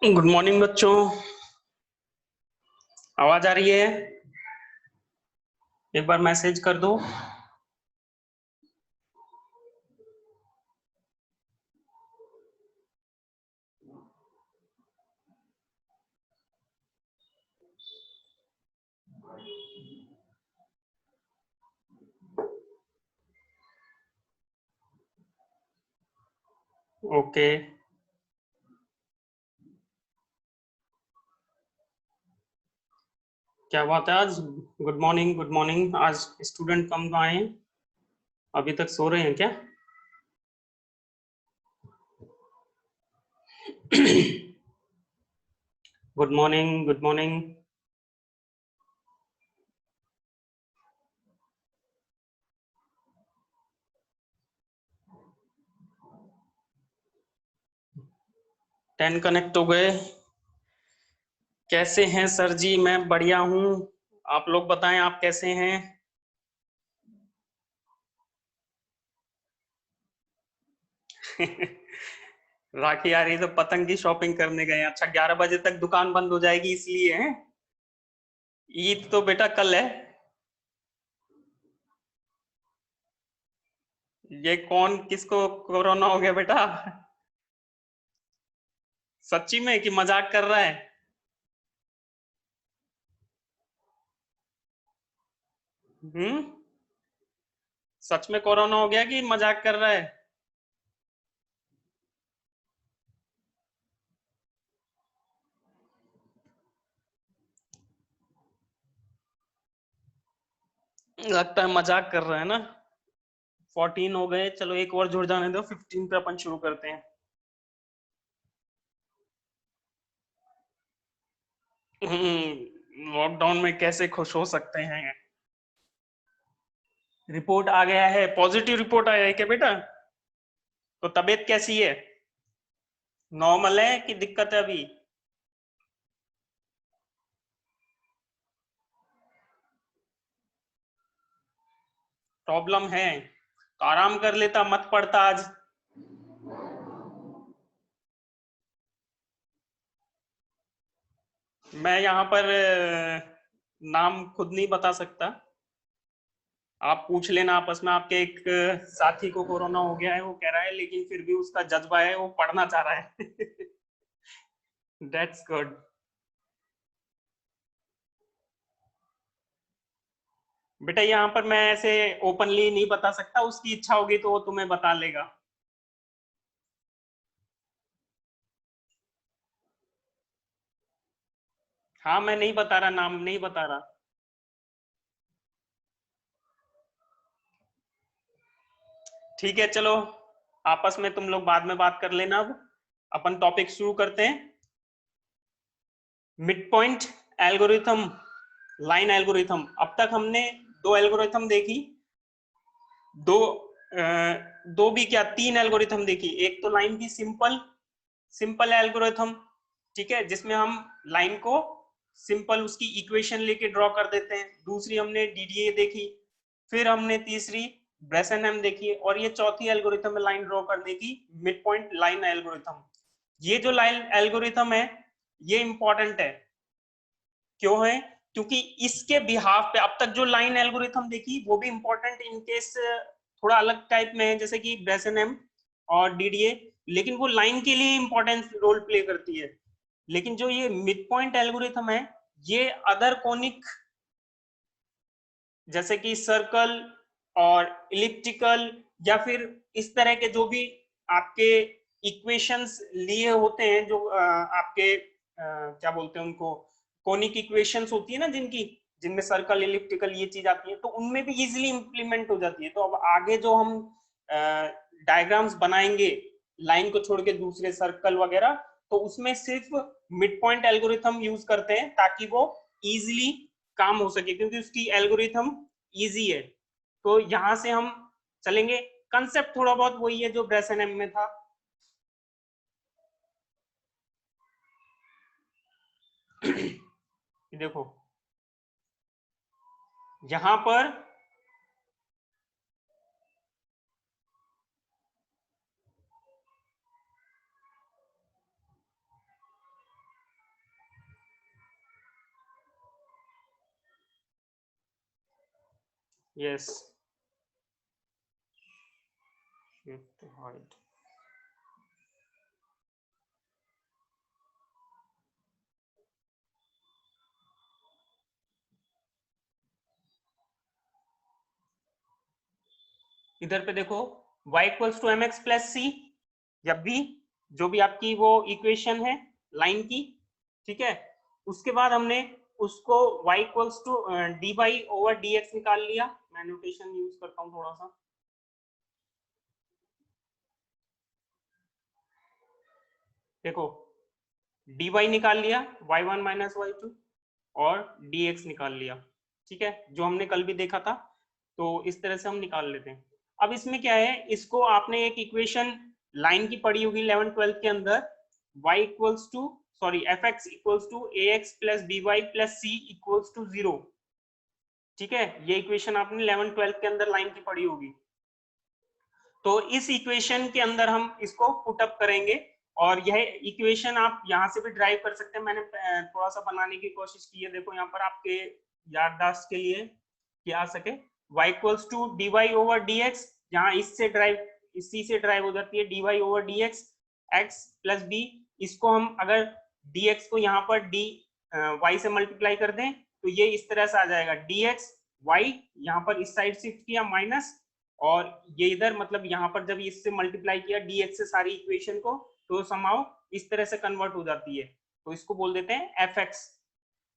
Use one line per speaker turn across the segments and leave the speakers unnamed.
Good morning बच्चों, आवाज आ रही है? एक बार मैसेज कर दो। ओके, क्या बात है आज? Good morning, good morning. आज स्टूडेंट कम आए हैं, अभी तक सो रहे हैं क्या? Good morning, good morning. Ten connect हो गए। कैसे हैं सर जी? मैं बढ़िया हूँ, आप लोग बताएं आप कैसे हैं? राखी आ रही तो पतंग की शॉपिंग करने गए। अच्छा, 11 बजे तक दुकान बंद हो जाएगी इसलिए है? ईद तो बेटा कल है। ये कौन, किसको कोरोना हो गया बेटा? सच्ची में कि मजाक कर रहा है? हम्म, सच में कोरोना हो गया कि मजाक कर रहा है? लगता है मजाक कर रहा है ना। 14 हो गए, चलो एक और जुड़ जाने दो, 15 पे अपन शुरू करते हैं। लॉकडाउन में कैसे खुश हो सकते हैं? रिपोर्ट आ गया है, पॉजिटिव रिपोर्ट आया है क्या बेटा? तो तबीयत कैसी है? नॉर्मल है कि दिक्कत है अभी? प्रॉब्लम है तो आराम कर लेता, मत पड़ता आज। मैं यहाँ पर नाम खुद नहीं बता सकता, आप पूछ लेना आपस में। आपके एक साथी को कोरोना हो गया है, वो कह रहा है, लेकिन फिर भी उसका जज्बा है, वो पढ़ना चाह रहा है। That's good. बेटा यहाँ पर मैं ऐसे ओपनली नहीं बता सकता, उसकी इच्छा होगी तो वो तुम्हें बता लेगा। हाँ, मैं नहीं बता रहा, नाम नहीं बता रहा। ठीक है, चलो आपस में तुम लोग बाद में बात कर लेना। अब अपन टॉपिक शुरू करते हैं। Mid point algorithm, line algorithm. अब तक हमने दो एल्गोरिथम देखी, दो दो भी क्या, तीन एल्गोरिथम देखी। एक तो लाइन की सिंपल सिंपल एल्गोरिथम, ठीक है, जिसमें हम लाइन को सिंपल उसकी इक्वेशन लेके ड्रॉ कर देते हैं। दूसरी हमने डीडीए देखी, फिर हमने तीसरी ब्रेसेनहेम देखी, और ये चौथी एल्गोरिथम है लाइन ड्रॉ करने की, मिड पॉइंट लाइन एल्गोरिथम। ये जो लाइन एल्गोरिथम है ये इंपॉर्टेंट है। क्यों है? क्योंकि इसके बिहाफ पे अब तक जो लाइन एल्गोरिथम देखी वो भी इंपॉर्टेंट इन केस थोड़ा अलग टाइप में है, जैसे कि ब्रेसनम और डीडीए, लेकिन वो लाइन के लिए इंपॉर्टेंट रोल प्ले करती है। लेकिन जो ये मिड पॉइंट एल्गोरिथम है ये अदर कोनिक जैसे कि सर्कल और इलिप्टिकल या फिर इस तरह के जो भी आपके इक्वेशंस लिए होते हैं, जो आपके क्या बोलते हैं उनको, कोनिक इक्वेशंस होती है ना जिनकी, जिनमें सर्कल इलिप्टिकल ये चीज आती है, तो उनमें भी इजीली इंप्लीमेंट हो जाती है। तो अब आगे जो हम डायग्राम्स बनाएंगे लाइन को छोड़ के दूसरे सर्कल वगैरह, तो उसमें सिर्फ मिड पॉइंट एल्गोरिथम यूज करते हैं ताकि वो इजीली काम हो सके, क्योंकि उसकी एल्गोरिथम इजी है। तो यहां से हम चलेंगे। कंसेप्ट थोड़ा बहुत वही है जो ब्रेसनम में था। देखो यहां पर यस शिफ्ट हाइट, इधर पे देखो y equals to m x plus c, जब भी जो भी आपकी वो इक्वेशन है लाइन की, ठीक है, उसके बाद हमने उसको y equals to d y over d x निकाल लिया। मैं नोटेशन यूज करता हूँ थोड़ा सा। देखो डी वाई निकाल लिया, y one minus y two, और डी एक्स निकाल लिया, ठीक है, जो हमने कल भी देखा था। तो इस तरह से हम निकाल लेते हैं। अब इसमें क्या है, इसको आपने एक इक्वेशन लाइन की पढ़ी होगी 11 12 के अंदर, y equals to sorry f x equals to a x plus b y plus c equals to 0, ठीक है, ये इक्वेशन आपने 11 12 के अंदर लाइन की पढ़ी होगी। तो इस इक्वेशन के अंदर हम इसको पुट अप करेंगे, और यह इक्वेशन आप यहां से भी ड्राइव कर सकते हैं। मैंने थोड़ा सा बनाने की कोशिश की है, देखो यहाँ पर आपके याददाश्त के लिए कि आ सके। y equals to d y over d x, यहाँ इससे ड्राइव, इसी से ड्राइव हो जाती है d y over d x, x plus b. इसको हम अगर डी एक्स को यहाँ पर डी वाई से मल्टीप्लाई कर दें तो ये इस तरह से आ जाएगा डी एक्स वाई, यहाँ पर इस साइड शिफ्ट किया माइनस, और ये इधर मतलब यहाँ पर जब इससे मल्टीप्लाई किया dx से सारी इक्वेशन को, तो समाओ इस तरह से कन्वर्ट हो जाती है। तो इसको बोल देते हैं fx।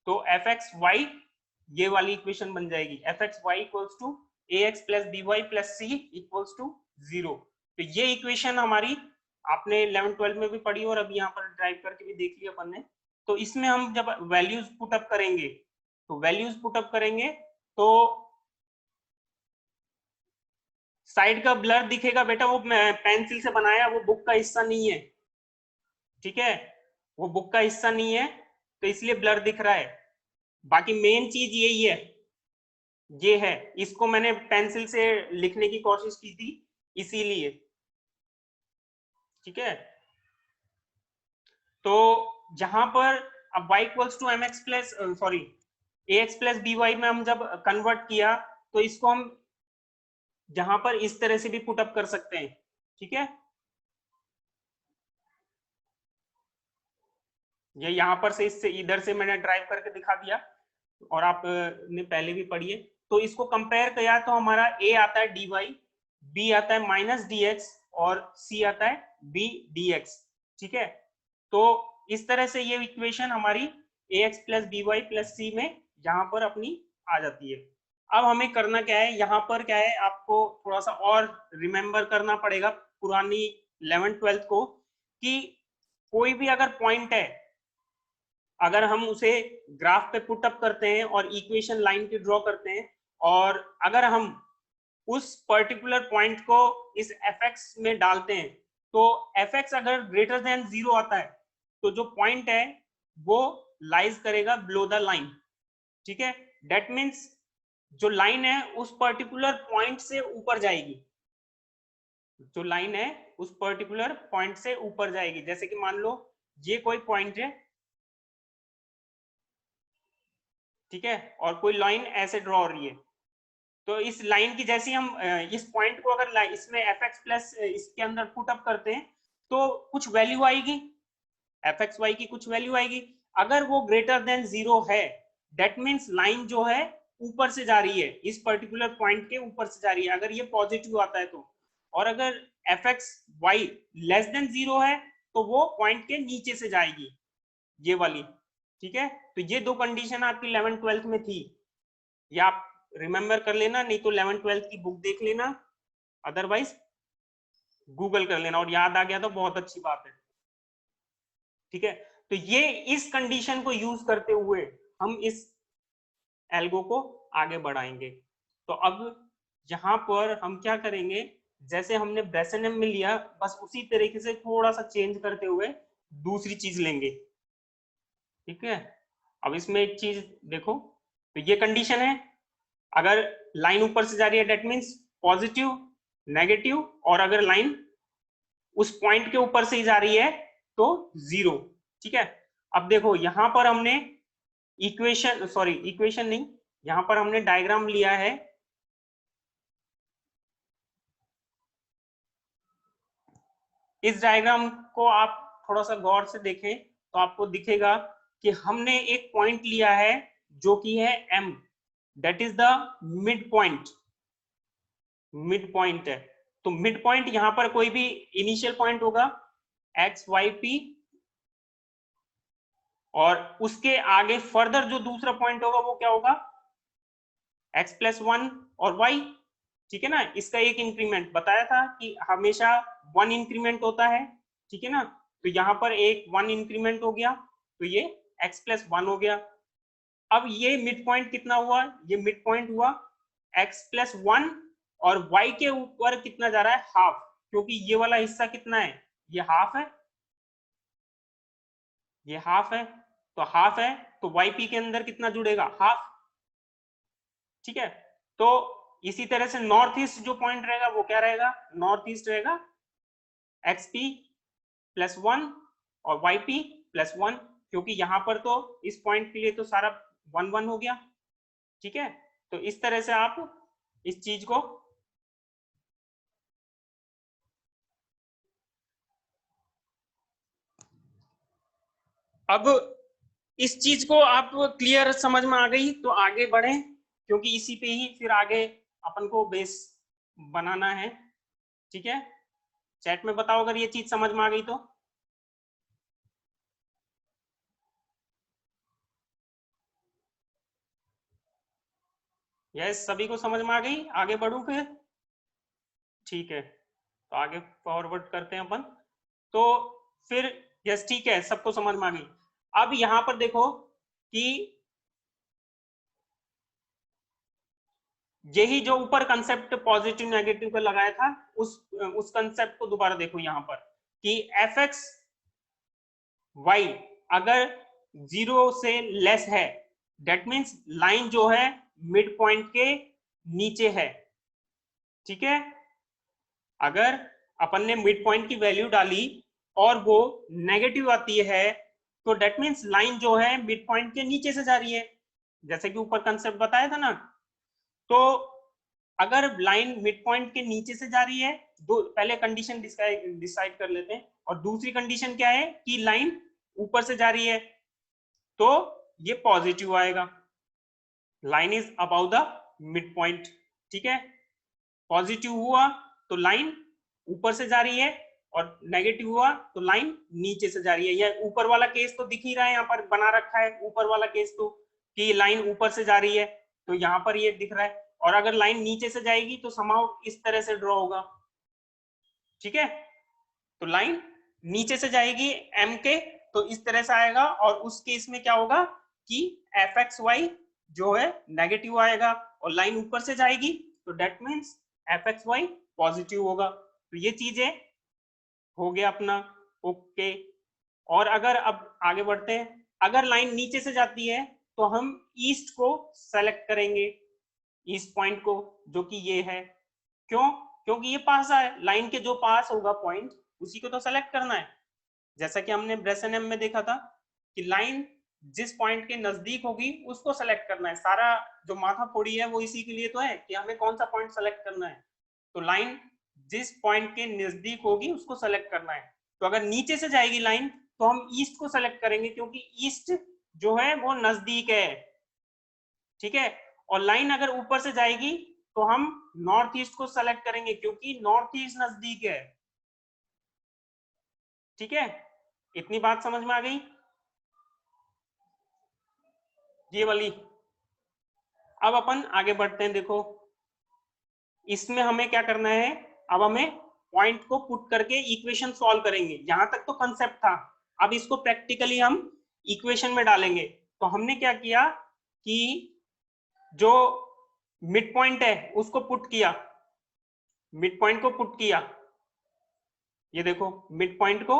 तो fx y ये वाली इक्वेशन बन जाएगी, fx y equals to ax plus b y plus c equals to 0। तो ये इक्वेशन हमारी आपने 11 12 में भी पढ़ी और अभी यहाँ पर ड्राइव करके भी देख लिया अपन ने। तो इसमें हम जब वैल्यूज पुटअप करेंगे, तो वैल्यूज पुटअप करेंगे तो साइड का ब्लर दिखेगा बेटा, वो पेंसिल से बनाया, वो बुक का हिस्सा नहीं है, ठीक है, वो बुक का हिस्सा नहीं है, तो इसलिए ब्लर दिख रहा है। बाकी मेन चीज यही है, ये है, इसको मैंने पेंसिल से लिखने की कोशिश की थी इसीलिए, ठीक है। तो जहां पर अब y equals to m x plus sorry a x plus b y में हम जब कन्वर्ट किया, तो इसको हम जहां पर इस तरह से भी पुटअप कर सकते हैं, ठीक है। ये यहाँ पर से इससे इधर से मैंने ड्राइव करके दिखा दिया, और आप ने पहले भी पढ़ी है। तो इसको कंपेयर किया तो हमारा a आता है dy, b आता है माइनस dx, और c आता है b dx, ठीक है। तो इस तरह से ये इक्वेशन हमारी ax plus b y plus c में यहाँ पर अपनी आ जाती है। अब हमें करना क्या है, यहाँ पर क्या है, आपको थोड़ा सा और रिमेम्बर करना पड़ेगा पुरानी 11 12 को, कि कोई भी अगर पॉइंट है, अगर हम उसे ग्राफ पे पुट अप करते हैं और इक्वेशन लाइन की ड्रॉ करते हैं, और अगर हम उस पर्टिकुलर पॉइंट को इस fx में डालते हैं, तो fx अगर ग्रेटर देन 0 आता है तो जो पॉइंट है वो लाइज करेगा बिलो द लाइन, ठीक है। दैट मीन्स जो लाइन है उस पर्टिकुलर पॉइंट से ऊपर जाएगी, जो लाइन है उस पर्टिकुलर पॉइंट से ऊपर जाएगी। जैसे कि मान लो ये कोई पॉइंट है, ठीक है, और कोई लाइन ऐसे ड्रॉ हो रही है, तो इस लाइन की जैसे हम इस पॉइंट को अगर इसमें एफ एक्स प्लस इसके अंदर पुट अप करते हैं तो कुछ वैल्यू आएगी, एफ एक्स वाई की कुछ वैल्यू आएगी। अगर वो ग्रेटर देन 0 है, दैट मीन्स लाइन जो है ऊपर से जा रही है, इस पर्टिकुलर पॉइंट के ऊपर से जा रही है, अगर ये पॉजिटिव आता है तो। और अगर f x y less than 0 है तो वो पॉइंट के नीचे से जाएगी, ये वाली। ठीक है, तो ये दो कंडीशन आपकी 11th-12th में थी, या आप रिमेंबर कर लेना, नहीं तो 11th-12th की बुक देख लेना, अदरवाइज गूगल कर लेना, और याद आ गया तो बहुत अच्छी बात है। ठीक है, तो ये इस कंडीशन को यूज करते हुए हम इस एल्गो को आगे बढ़ाएंगे। तो अब यहां पर हम क्या करेंगे, जैसे हमने ब्रेसेनम में लिया, बस उसी तरीके से थोड़ा सा चेंज करते हुए दूसरी चीज लेंगे। ठीक है, अब इसमें एक चीज देखो, तो ये कंडीशन है, अगर लाइन ऊपर से जा रही है डेट मीन्स पॉजिटिव, नेगेटिव, और अगर लाइन उस पॉइंट के ऊपर से ही जा रही है तो 0। ठीक है, अब देखो यहां पर हमने इक्वेशन, सॉरी इक्वेशन नहीं, यहां पर हमने डायग्राम लिया है। इस डायग्राम को आप थोड़ा सा गौर से देखें तो आपको दिखेगा कि हमने एक पॉइंट लिया है जो कि है M, that is the mid point, mid point है। तो मिड पॉइंट यहां पर कोई भी इनिशियल पॉइंट होगा एक्स वाई पी, और उसके आगे फर्दर जो दूसरा पॉइंट होगा वो क्या होगा, एक्स प्लस 1 और वाई। ठीक है ना, इसका एक इंक्रीमेंट बताया था कि हमेशा 1 इंक्रीमेंट होता है। ठीक है ना, तो यहाँ पर एक 1 इंक्रीमेंट हो गया, तो ये x प्लस 1 हो गया। अब ये मिड पॉइंट कितना हुआ, ये मिड पॉइंट हुआ x प्लस 1, और y के ऊपर कितना जा रहा है, हाफ, क्योंकि ये वाला हिस्सा कितना है, ये हाफ है, ये हाफ है, तो हाफ है, तो yp के अंदर कितना जुड़ेगा, हाफ। ठीक है, तो इसी तरह से नॉर्थ ईस्ट जो पॉइंट रहेगा वो क्या रहेगा, नॉर्थ ईस्ट रहेगा xp प्लस 1 और yp प्लस 1, क्योंकि यहां पर तो इस पॉइंट के लिए तो सारा 1 1 हो गया। ठीक है, तो इस तरह से आप इस चीज को अब इस चीज को आप क्लियर समझ में आ गई तो आगे बढ़े, क्योंकि इसी पे ही फिर आगे अपन को बेस बनाना है। ठीक है, चैट में बताओ अगर ये चीज समझ में आ गई तो। यस, सभी को समझ में आ गई, आगे बढ़ू फिर। ठीक है, तो आगे फॉरवर्ड करते हैं अपन। तो फिर यस ठीक है, सबको समझ में आ गई। अब यहां पर देखो कि यही जो ऊपर कंसेप्ट पॉजिटिव नेगेटिव का लगाया था, उस कंसेप्ट को दोबारा देखो यहां पर कि एफ एक्स वाई अगर 0 से लेस है, दैट मीन्स लाइन जो है मिड पॉइंट के नीचे है। ठीक है, अगर अपन ने मिड पॉइंट की वैल्यू डाली और वो नेगेटिव आती है, तो दैट मीन्स लाइन जो है मिड पॉइंट के नीचे से जा रही है, जैसे कि ऊपर कंसेप्ट बताया था ना। तो अगर लाइन मिड पॉइंट के नीचे से जा रही है, दो पहले कंडीशन डिसाइड कर लेते हैं, और दूसरी कंडीशन क्या है कि लाइन ऊपर से जा रही है, तो ये पॉजिटिव आएगा, line is about the mid point. ठीक है, पॉजिटिव हुआ तो लाइन ऊपर से जा रही है, और नेगेटिव हुआ तो लाइन नीचे से जा रही है। यह ऊपर वाला केस तो दिख ही रहा है, यहाँ पर बना रखा है ऊपर वाला केस तो, कि लाइन ऊपर से जा रही है, तो यहाँ पर ये दिख रहा है। और अगर लाइन नीचे से जाएगी तो समाउ इस तरह से ड्रॉ होगा। ठीक है, तो लाइन नीचे से जाएगी एम के, तो इस तरह से आएगा, और उस केस में क्या होगा कि एफ एक्स वाई जो है नेगेटिव आएगा, और लाइन ऊपर से जाएगी तो that means f x y positive होगा। तो ये चीजें हो गया अपना, ओके। और अगर अब आगे बढ़ते हैं, अगर लाइन नीचे से जाती है तो हम ईस्ट को सेलेक्ट करेंगे, ईस्ट पॉइंट को, जो कि ये है। क्यों, क्योंकि ये पास है, लाइन के जो पास होगा पॉइंट उसी को तो सेलेक्ट करना है। जैसा कि हमने ब्रेसनम में देखा था कि लाइन जिस पॉइंट के नजदीक होगी उसको सेलेक्ट करना है। सारा जो माथा फोड़ी है वो इसी के लिए तो है कि हमें कौन सा पॉइंट सेलेक्ट करना है। तो लाइन जिस पॉइंट के नजदीक होगी उसको सेलेक्ट करना है। तो अगर नीचे से जाएगी लाइन तो हम ईस्ट को सेलेक्ट करेंगे, क्योंकि ईस्ट जो है वो नजदीक है। ठीक है, और लाइन अगर ऊपर से जाएगी तो हम नॉर्थ ईस्ट को सेलेक्ट करेंगे, क्योंकि नॉर्थ ईस्ट नजदीक है। ठीक है, इतनी बात समझ में आ गई ये वाली। अब अपन आगे बढ़ते हैं। देखो इसमें हमें क्या करना है, अब हमें पॉइंट को पुट करके इक्वेशन सॉल्व करेंगे। यहां तक तो कंसेप्ट था, अब इसको प्रैक्टिकली हम इक्वेशन में डालेंगे। तो हमने क्या किया कि जो मिड पॉइंट है उसको पुट किया, मिड पॉइंट को पुट किया, ये देखो मिड पॉइंट को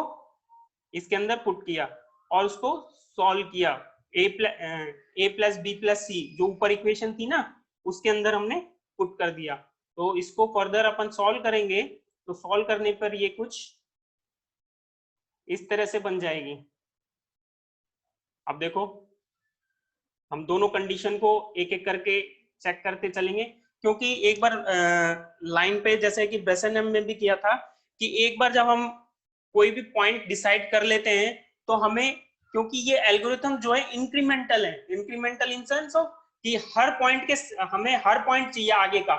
इसके अंदर पुट किया और उसको सॉल्व किया। ए प्लस बी प्लस सी जो ऊपर इक्वेशन थी ना उसके अंदर हमने पुट कर दिया। तो इसको फर्दर अपन सॉल्व करेंगे, तो सॉल्व करने पर ये कुछ इस तरह से बन जाएगी। अब देखो हम दोनों कंडीशन को एक एक करके चेक करते चलेंगे, क्योंकि एक बार लाइन पे जैसे कि बेसनम में भी किया था कि एक बार जब हम कोई भी पॉइंट डिसाइड कर लेते हैं तो हमें, क्योंकि ये एल्गोरिथम जो है इंक्रीमेंटल है, इंक्रीमेंटल इन सेंस ऑफ कि हर पॉइंट के हमें हर पॉइंट चाहिए आगे का,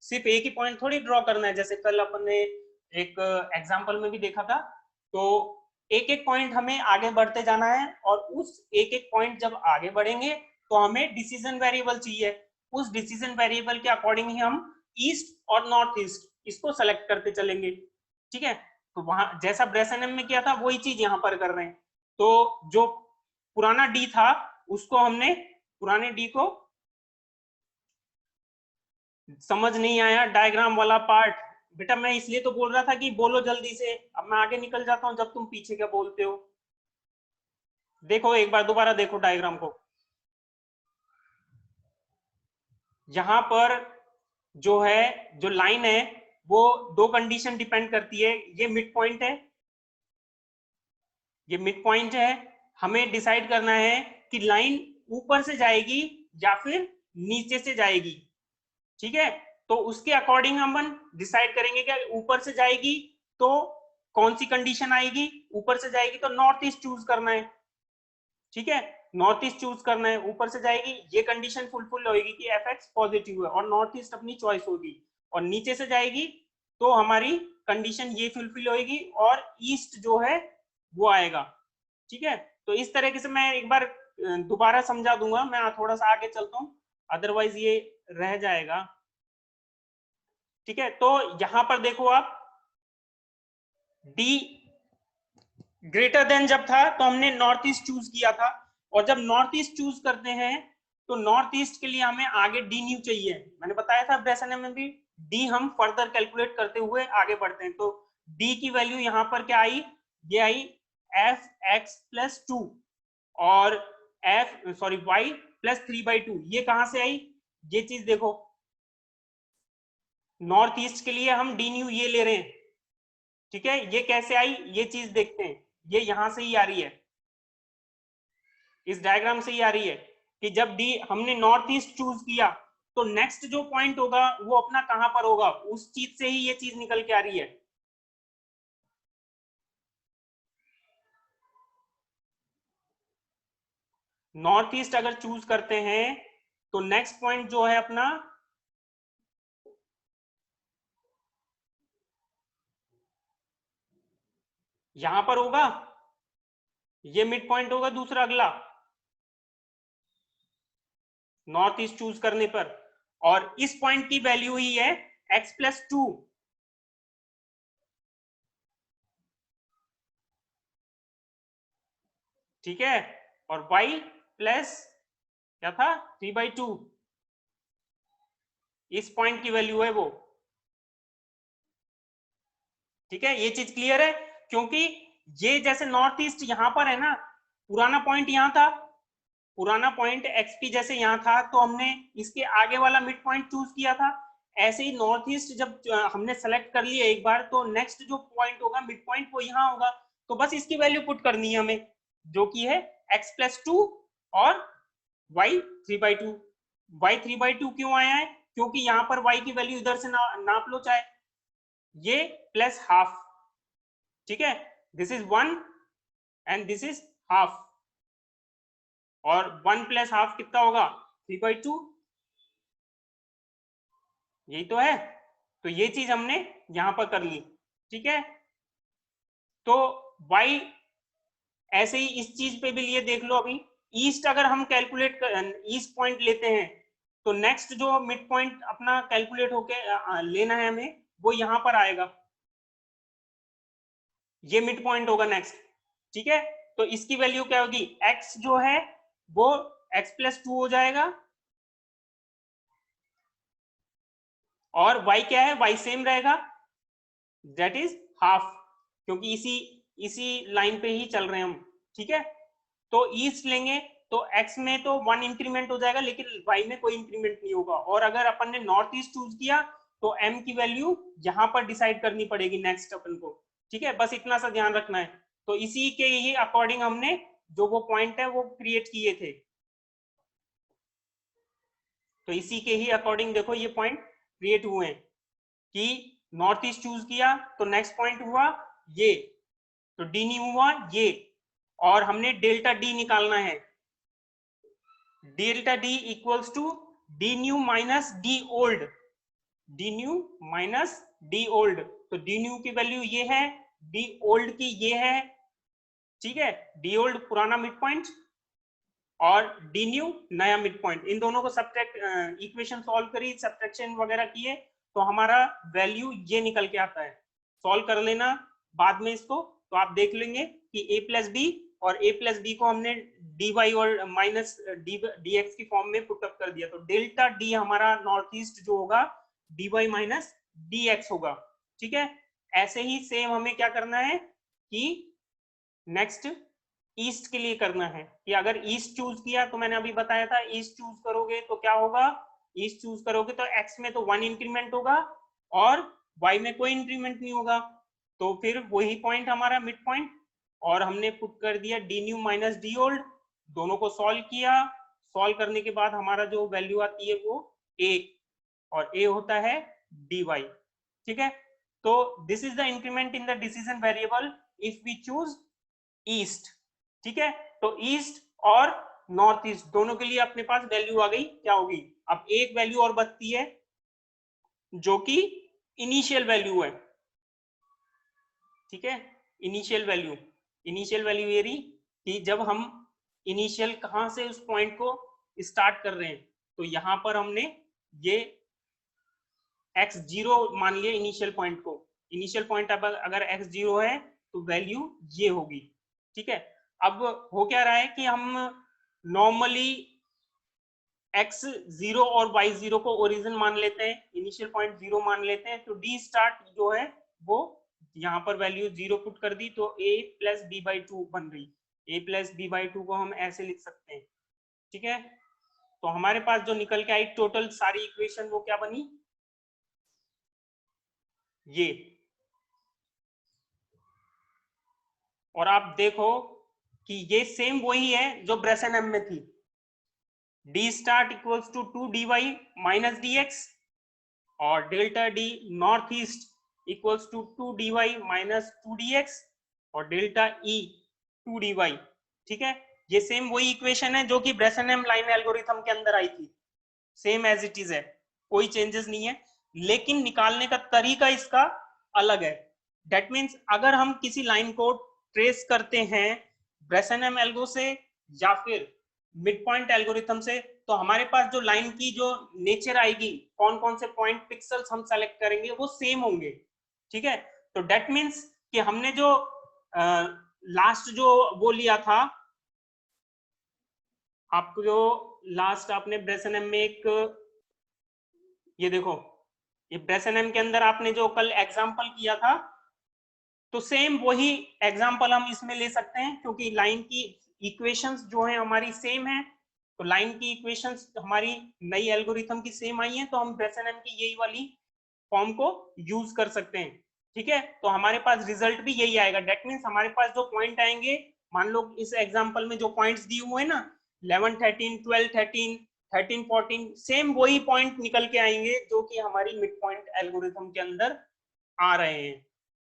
सिर्फ एक ही पॉइंट थोड़ी ड्रॉ करना है। जैसे कल अपन ने एक एग्जांपल में भी देखा था, तो एक एक पॉइंट हमें आगे बढ़ते जाना है और उस एक एक पॉइंट जब आगे बढ़ेंगे तो हमें डिसीजन वेरिएबल चाहिए। उस डिसीजन वेरिएबल के अकॉर्डिंग ही हम ईस्ट और नॉर्थ ईस्ट इसको सेलेक्ट करते चलेंगे। ठीक है, तो वहां जैसा ब्रेसनम में किया था वही चीज यहाँ पर कर रहे हैं। तो जो पुराना डी था उसको हमने, पुराने डी को समझ नहीं आया डायग्राम वाला पार्ट, बेटा मैं इसलिए तो बोल रहा था कि बोलो जल्दी से, अब मैं आगे निकल जाता हूं जब तुम पीछे क्या बोलते हो। देखो एक बार दोबारा देखो डायग्राम को, यहां पर जो है जो लाइन है वो दो कंडीशन डिपेंड करती है। ये मिड पॉइंट है, ये मिड पॉइंट है, हमें डिसाइड करना है कि लाइन ऊपर से जाएगी या फिर नीचे से जाएगी। ठीक है, तो उसके अकॉर्डिंग हम डिसाइड करेंगे कि ऊपर से जाएगी तो कौन सी कंडीशन आएगी, ऊपर से जाएगी तो नॉर्थ ईस्ट चूज करना है। ठीक है, नॉर्थ ईस्ट चूज करना है, ऊपर से जाएगी ये कंडीशन फुलफिल होगी कि एफ एक्स पॉजिटिव है और नॉर्थ ईस्ट अपनी चॉइस होगी, और नीचे से जाएगी तो हमारी कंडीशन ये फुलफिल होगी और ईस्ट जो है वो आएगा। ठीक है, तो इस तरीके से मैं एक बार दोबारा समझा दूंगा, मैं थोड़ा सा आगे चलता हूँ अदरवाइज ये रह जाएगा। ठीक है, तो यहां पर देखो आप डी ग्रेटर देन जब था तो हमने नॉर्थ ईस्ट चूज किया था, और जब नॉर्थ ईस्ट चूज करते हैं तो नॉर्थ ईस्ट के लिए हमें आगे डी न्यू चाहिए। मैंने बताया था ब्रेसनम में भी डी हम फर्दर कैलकुलेट करते हुए आगे बढ़ते हैं। तो डी की वैल्यू यहां पर क्या आई, ये I F x plus two और एफ सॉरी वाई प्लस 3/2। ये कहां से आई, ये चीज देखो, नॉर्थ ईस्ट के लिए हम डी न्यू ये ले रहे हैं। ठीक है, ये कैसे आई ये चीज देखते हैं, ये यहां से ही आ रही है, इस डायग्राम से ही आ रही है कि जब डी हमने नॉर्थ ईस्ट चूज किया तो नेक्स्ट जो पॉइंट होगा वो अपना कहां पर होगा, उस चीज से ही ये चीज निकल के आ रही है। नॉर्थ ईस्ट अगर चूज करते हैं तो नेक्स्ट पॉइंट जो है अपना यहां पर होगा, ये मिड पॉइंट होगा दूसरा अगला नॉर्थ ईस्ट चूज करने पर, और इस पॉइंट की वैल्यू ही है x प्लस 2। ठीक है, और y प्लस क्या था 3/2, इस पॉइंट की वैल्यू है वो। ठीक है, ये चीज क्लियर है, क्योंकि ये जैसे नॉर्थ ईस्ट यहां पर है ना, पुराना पॉइंट यहां था, पुराना पॉइंट एक्सपी जैसे यहां था तो हमने इसके आगे वाला मिड पॉइंट चूज किया था, ऐसे ही नॉर्थ ईस्ट जब हमने सेलेक्ट कर लिया एक बार, तो नेक्स्ट जो पॉइंट होगा मिड पॉइंट वो यहाँ होगा, तो बस इसकी वैल्यू पुट करनी है हमें, जो कि है x+2 और y 3/2। y 3/2 क्यों आया है? क्योंकि यहाँ पर y की वैल्यू इधर से नाप लो चाहे, ये प्लस हाफ, ठीक है, this is 1 and this is half, और 1 प्लस हाफ कितना होगा? 3/2, यही तो है। तो ये चीज हमने यहां पर कर ली, ठीक है। तो y ऐसे ही इस चीज पे भी लिए देख लो, अभी ईस्ट अगर हम कैलकुलेट ईस्ट पॉइंट लेते हैं, तो नेक्स्ट जो मिड पॉइंट अपना कैलकुलेट होके लेना है हमें, वो यहां पर आएगा, ये मिड पॉइंट होगा नेक्स्ट, ठीक है। तो इसकी वैल्यू क्या होगी? x जो है वो x+2 हो जाएगा, और y क्या है? y सेम रहेगा, दैट इज हाफ, क्योंकि इसी लाइन पे ही चल रहे हैं हम, ठीक है। तो ईस्ट लेंगे तो x में तो 1 इंक्रीमेंट हो जाएगा, लेकिन y में कोई इंक्रीमेंट नहीं होगा। और अगर अपन ने नॉर्थ ईस्ट चूज किया तो m की वैल्यू यहां पर डिसाइड करनी पड़ेगी नेक्स्ट अपन को, ठीक है। बस इतना सा ध्यान रखना है। तो इसी के ही अकॉर्डिंग हमने जो वो पॉइंट है वो क्रिएट किए थे, तो इसी के ही अकॉर्डिंग देखो ये पॉइंट क्रिएट हुए हैं कि नॉर्थ ईस्ट चूज किया तो नेक्स्ट पॉइंट हुआ ये, तो डी न्यू हुआ ये, और हमने डेल्टा डी निकालना है। Delta d equals to d new minus d old, d new minus d old. तो डी न्यू की वैल्यू ये है, डी ओल्ड की ये है, ठीक है। डी ओल्ड पुराना मिड पॉइंट और डी न्यू नया मिड पॉइंट, इन दोनों को सब्ट्रैक्ट इक्वेशन सॉल्व करी, सब्ट्रैक्शन वगैरह किए, तो हमारा वैल्यू ये निकल के आता है। सॉल्व कर लेना बाद में इसको, तो आप देख लेंगे कि a प्लस बी, और a प्लस बी को हमने dy और माइनस dx की फॉर्म में पुटअप कर दिया, तो डेल्टा डी हमारा नॉर्थ ईस्ट जो होगा dy माइनस dx होगा, ठीक है। ऐसे ही सेम हमें क्या करना है कि नेक्स्ट ईस्ट के लिए करना है, कि अगर ईस्ट चूज किया तो मैंने अभी बताया था, ईस्ट चूज करोगे तो क्या होगा? ईस्ट चूज करोगे तो x में तो 1 इंक्रीमेंट होगा और y में कोई इंक्रीमेंट नहीं होगा, तो फिर वही पॉइंट हमारा मिड पॉइंट, और हमने पुट कर दिया D new minus d old, दोनों को सॉल्व किया। सॉल्व करने के बाद हमारा जो वैल्यू आती है वो a, और a होता है dy, ठीक है। तो this is the increment in the decision variable if we choose east, ठीक है। तो ईस्ट और नॉर्थ ईस्ट दोनों के लिए अपने पास वैल्यू आ गई, क्या होगी? अब एक वैल्यू और बचती है जो कि इनिशियल वैल्यू है, ठीक है। इनिशियल वैल्यू ये रही कि जब हम इनिशियल कहां से उस पॉइंट को स्टार्ट कर रहे हैं, तो यहां पर हमने ये x0 मान लिया इनिशियल पॉइंट को। इनिशियल पॉइंट अब अगर x0 है तो वैल्यू ये होगी, ठीक है। अब हो क्या रहा है कि हम नॉर्मली x0 और y0 को ओरिजिन मान लेते हैं, इनिशियल पॉइंट 0 मान लेते हैं, तो डी स्टार्ट जो है वो यहाँ पर वैल्यू 0 पुट कर दी, तो a प्लस b/2 बन रही। a प्लस b/2 को हम ऐसे लिख सकते हैं, ठीक है। तो हमारे पास जो निकल के आई टोटल सारी इक्वेशन वो क्या बनी? ये। और आप देखो कि ये सेम वही है जो ब्रेसनम में थी, d start equals to 2dy minus dx, और delta d north east equals to 2dy minus 2dx, और डेल्टा ई 2dy, ठीक है। ये सेम वही इक्वेशन है जो कि ब्रेसनम लाइन एल्गोरिथम के अंदर आई थी, सेम एज इट इज है, कोई चेंजेस नहीं है, लेकिन निकालने का तरीका इसका अलग है। दैट मीन्स अगर हम किसी लाइन को ट्रेस करते हैं ब्रेसनम एल्गो से या फिर मिड पॉइंट एल्गोरिथम से, तो हमारे पास जो लाइन की जो नेचर आएगी, कौन कौन से पॉइंट पिक्सल्स हम सेलेक्ट करेंगे वो सेम होंगे, ठीक है। तो दैट मीन्स कि हमने जो लास्ट जो वो लिया था, आपको जो लास्ट आपने ब्रेसनम में एक, ये देखो, ये ब्रेसनम के अंदर आपने जो कल एग्जांपल किया था, तो सेम वही एग्जांपल हम इसमें ले सकते हैं, क्योंकि लाइन की इक्वेशंस जो है हमारी सेम है, तो लाइन की इक्वेशंस हमारी नई एल्गोरिथम की सेम आई है, तो हम ब्रेसेनम की यही वाली फॉर्म को यूज कर सकते हैं। ठीक है, तो हमारे पास रिजल्ट भी यही आएगा। डेट मीन्स हमारे पास जो पॉइंट आएंगे, मान लो इस एग्जांपल में जो पॉइंट्स दिए हुए हैं ना 11 13 12 13 13 14, सेम वही पॉइंट निकल के आएंगे जो कि हमारी मिड पॉइंट एल्गोरिथम के अंदर आ रहे हैं।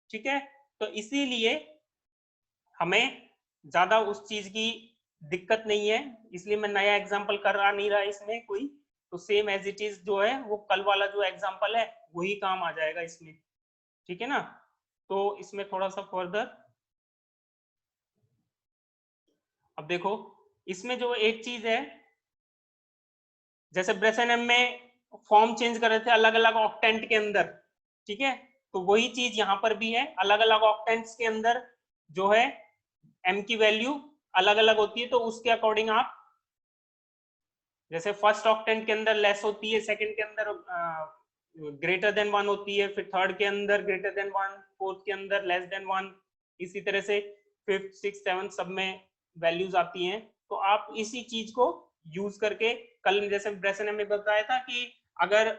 ठीक है, तो इसीलिए हमें ज्यादा उस चीज की दिक्कत नहीं है, इसलिए मैं नया एग्जांपल कर रहा नहीं रहा इसमें कोई, तो सेम एज इट इज जो है वो कल वाला जो एग्जांपल है वही काम आ जाएगा इसमें। ठीक है ना, तो इसमें थोड़ा सा फर्दर अब देखो, इसमें जो एक चीज है, जैसे ब्रेसेनम में फॉर्म चेंज कर रहे थे अलग अलग ऑक्टेंट के अंदर, ठीक है, तो वही चीज यहाँ पर भी है, अलग अलग ऑक्टेंट्स के अंदर जो है एम की वैल्यू अलग अलग होती है, तो उसके अकॉर्डिंग आप जैसे फर्स्ट ऑक्टेंट के अंदर लेस होती है, सेकंड के अंदर ग्रेटर देन 1 होती है, फिर थर्ड के अंदर ग्रेटर देन 1, फोर्थ के अंदर लेस देन 1, इसी तरह से फिफ्थ सिक्स सेवन सब में वैल्यूज आती हैं। तो आप इसी चीज को यूज करके, कल जैसे ब्रेसेनम में बताया था कि अगर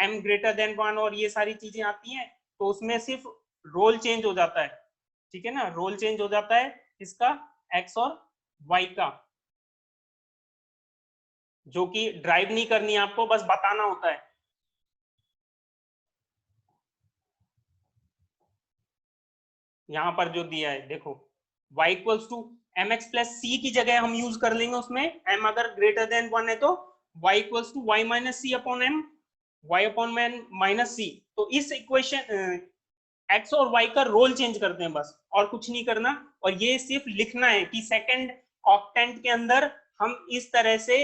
m ग्रेटर देन 1 और ये सारी चीजें आती हैं तो उसमें सिर्फ रोल चेंज हो जाता है। ठीक है ना, रोल चेंज हो जाता है इसका x और y का, जो कि ड्राइव नहीं करनी है आपको, बस बताना होता है। यहां पर जो दिया है देखो, y equals to m x plus c की जगह हम यूज कर लेंगे उसमें, m अगर ग्रेटर देन 1 है तो y equals to y minus c upon m, y upon minus c. तो इस इक्वेशन x और y का रोल चेंज करते हैं बस, और कुछ नहीं करना, और ये सिर्फ लिखना है कि सेकंड ऑक्टेंट के अंदर हम इस तरह से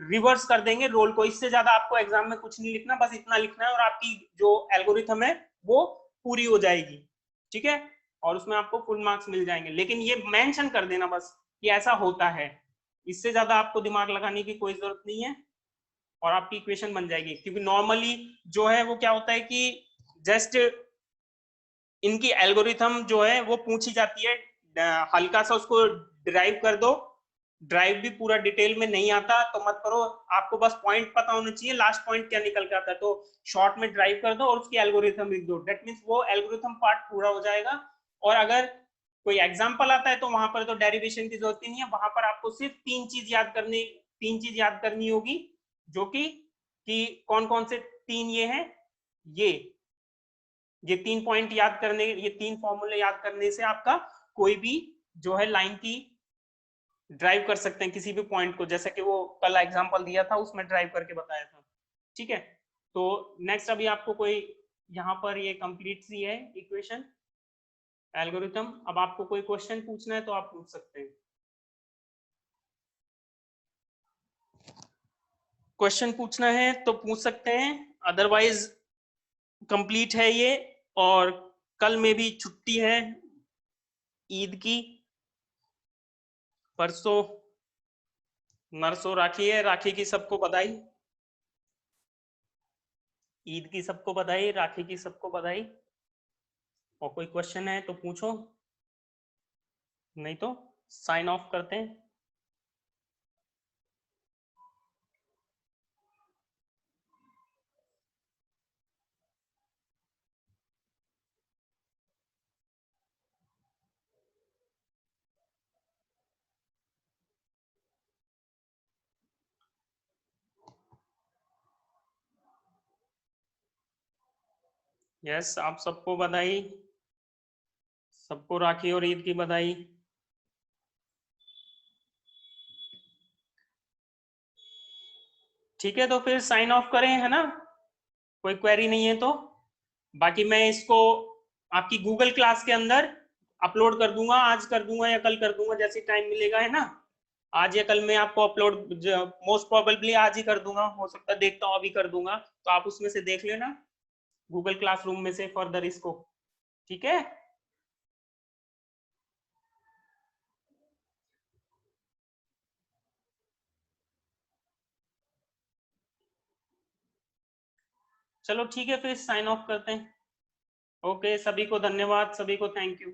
रिवर्स कर देंगे रोल को। इससे ज्यादा आपको एग्जाम में कुछ नहीं लिखना, बस इतना लिखना है और आपकी जो एल्गोरिथम है वो पूरी हो जाएगी। ठीक है, और उसमें आपको फुल मार्क्स मिल जाएंगे, लेकिन ये मेंशन कर देना बस कि ऐसा होता है, इससे ज्यादा आपको दिमाग लगाने की कोई जरूरत नहीं है, और आपकी इक्वेशन बन जाएगी। क्योंकि नॉर्मली जो है वो क्या होता है कि जस्ट इनकी एल्गोरिथम जो है वो पूछी जाती है, हल्का सा उसको ड्राइव कर दो, ड्राइव भी पूरा डिटेल में नहीं आता तो मत करो, आपको बस पॉइंट पता होना चाहिए लास्ट पॉइंट क्या निकल के आता है, तो शॉर्ट में ड्राइव कर दो और उसकी एल्गोरिथम लिख दो, दैट मीन्स वो एल्गोरिथम पार्ट पूरा हो जाएगा। और अगर कोई एग्जाम्पल आता है तो वहां पर तो डेरिवेशन की जरूरत ही नहीं है, वहां पर आपको सिर्फ तीन चीज याद करनी होगी, जो कि कौन कौन से तीन ये हैं, ये 3 पॉइंट याद करने, ये 3 फॉर्मूले याद करने से आपका कोई भी जो है लाइन की ड्राइव कर सकते हैं किसी भी पॉइंट को, जैसे कि वो कल एग्जांपल दिया था उसमें ड्राइव करके बताया था। ठीक है, तो नेक्स्ट अभी आपको कोई यहाँ पर ये कंप्लीट सी है इक्वेशन एल्गोरिथम, अब आपको कोई क्वेश्चन पूछना है तो आप पूछ सकते हैं। क्वेश्चन पूछना है तो पूछ सकते हैं, अदरवाइज कंप्लीट है ये, और कल में भी छुट्टी है ईद की, परसों नरसों राखी है, राखी की सबको बधाई, ईद की सबको बधाई, राखी की सबको बधाई। और कोई क्वेश्चन है तो पूछो, नहीं तो साइन ऑफ करते हैं। यस, आप सबको बधाई, सबको राखी और ईद की बधाई। ठीक है, तो फिर साइन ऑफ करें, है ना, कोई क्वेरी नहीं है तो। बाकी मैं इसको आपकी गूगल क्लास के अंदर अपलोड कर दूंगा, आज कर दूंगा या कल कर दूंगा, जैसे टाइम मिलेगा, है ना, आज या कल मैं आपको अपलोड मोस्ट प्रोबेबली आज ही कर दूंगा, हो सकता है देखता हूँ अभी कर दूंगा, तो आप उसमें से देख लेना गूगल क्लासरूम में से फर्दर इसको। ठीक है, चलो ठीक है, फिर साइन ऑफ करते हैं। ओके, सभी को धन्यवाद, सभी को थैंक यू।